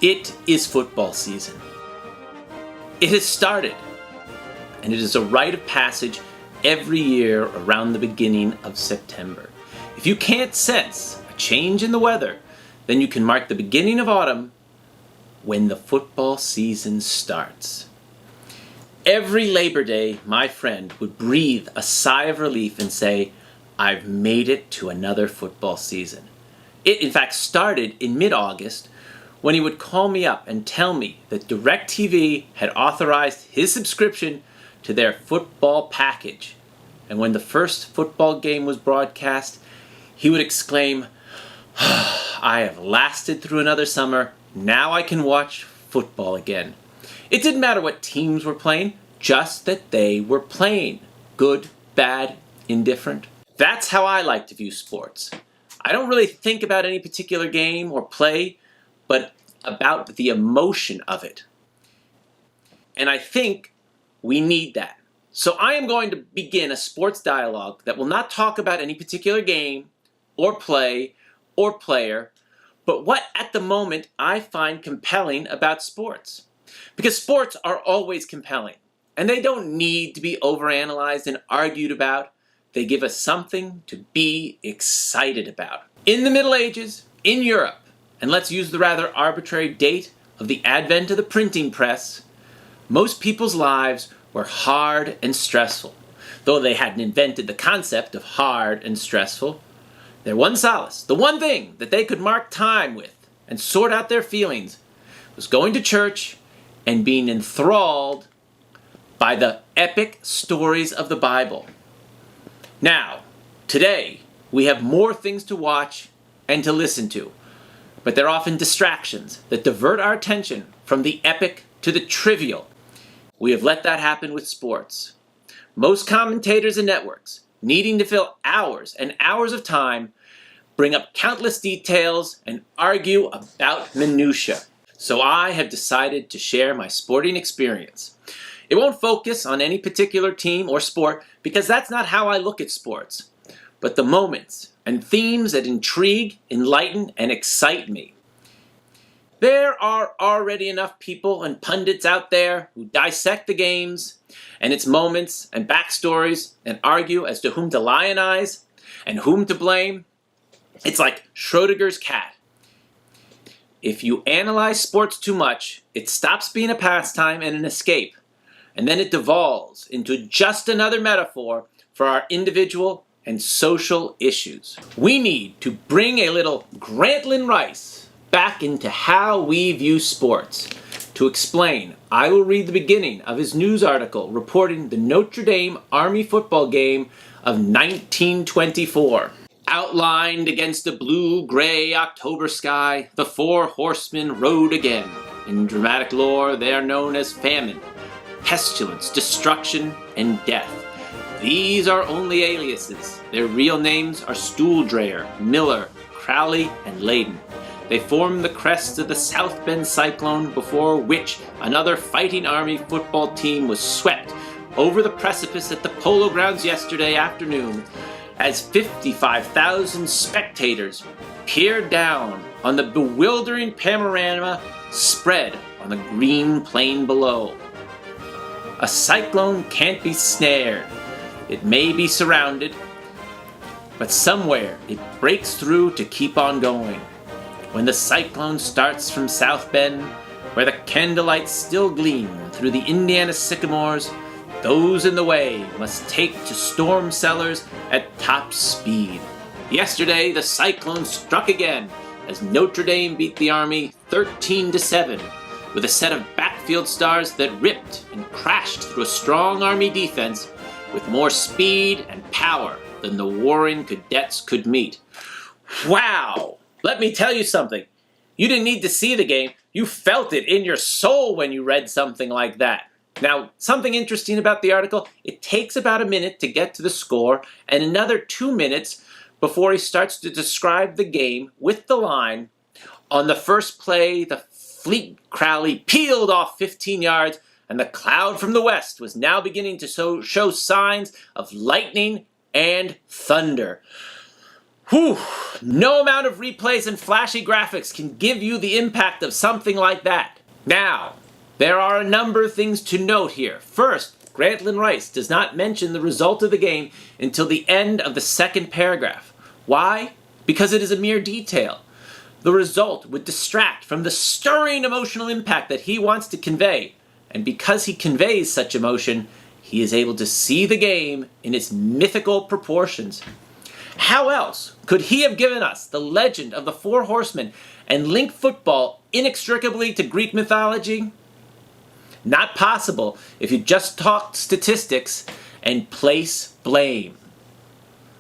It is football season. It has started, and it is a rite of passage every year around the beginning of September. If you can't sense a change in the weather, then you can mark the beginning of autumn when the football season starts. Every Labor Day, my friend would breathe a sigh of relief and say, "I've made it to another football season." It, in fact, started in mid-August when he would call me up and tell me that DirecTV had authorized his subscription to their football package. And when the first football game was broadcast, he would exclaim, "I have lasted through another summer. Now I can watch football again." It didn't matter what teams were playing, just that they were playing. Good, bad, indifferent. That's how I like to view sports. I don't really think about any particular game or play, but about the emotion of it. And I think we need that. So I am going to begin a sports dialogue that will not talk about any particular game or play or player, but what at the moment I find compelling about sports. Because sports are always compelling, and they don't need to be overanalyzed and argued about. They give us something to be excited about. In the Middle Ages, in Europe, and let's use the rather arbitrary date of the advent of the printing press, most people's lives were hard and stressful. Though they hadn't invented the concept of hard and stressful, their one solace, the one thing that they could mark time with and sort out their feelings, was going to church and being enthralled by the epic stories of the Bible. Now, today, we have more things to watch and to listen to, but they're often distractions that divert our attention from the epic to the trivial. We have let that happen with sports. Most commentators and networks, needing to fill hours and hours of time, bring up countless details and argue about minutiae. So I have decided to share my sporting experience. It won't focus on any particular team or sport because that's not how I look at sports, but the moments and themes that intrigue, enlighten, and excite me. There are already enough people and pundits out there who dissect the games and its moments and backstories and argue as to whom to lionize and whom to blame. It's like Schrodinger's cat. If you analyze sports too much, it stops being a pastime and an escape, and then it devolves into just another metaphor for our individual and social issues. We need to bring a little Grantland Rice back into how we view sports. To explain, I will read the beginning of his news article reporting the Notre Dame Army football game of 1924. Outlined against the blue-gray October sky, the four horsemen rode again. In dramatic lore, they are known as famine, pestilence, destruction, and death. These are only aliases. Their real names are Stooldreyer, Miller, Crowley, and Layden. They form the crest of the South Bend Cyclone, before which another fighting Army football team was swept over the precipice at the Polo Grounds yesterday afternoon, as 55,000 spectators peered down on the bewildering panorama spread on the green plain below. A cyclone can't be snared. It may be surrounded, but somewhere it breaks through to keep on going. When the cyclone starts from South Bend, where the candlelights still gleam through the Indiana sycamores, those in the way must take to storm cellars at top speed. Yesterday, the cyclone struck again as Notre Dame beat the Army 13-7 with a set of backfield stars that ripped and crashed through a strong Army defense with more speed and power than the warring cadets could meet. Wow! Let me tell you something. You didn't need to see the game. You felt it in your soul when you read something like that. Now, something interesting about the article, it takes about a minute to get to the score and another 2 minutes before he starts to describe the game with the line, "On the first play, the fleet Crowley peeled off 15 yards, and the cloud from the west was now beginning to show signs of lightning and thunder." Whew! No amount of replays and flashy graphics can give you the impact of something like that. Now, there are a number of things to note here. First, Grantland Rice does not mention the result of the game until the end of the second paragraph. Why? Because it is a mere detail. The result would distract from the stirring emotional impact that he wants to convey. And because he conveys such emotion, he is able to see the game in its mythical proportions. How else could he have given us the legend of the Four Horsemen and link football inextricably to Greek mythology? Not possible if you just talk statistics and place blame.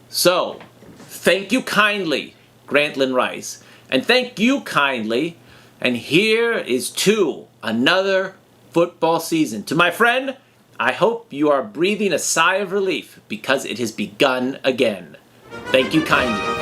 So, thank you kindly, Grantland Rice, and thank you kindly, and here is to another football season. To my friend, I hope you are breathing a sigh of relief because it has begun again. Thank you kindly.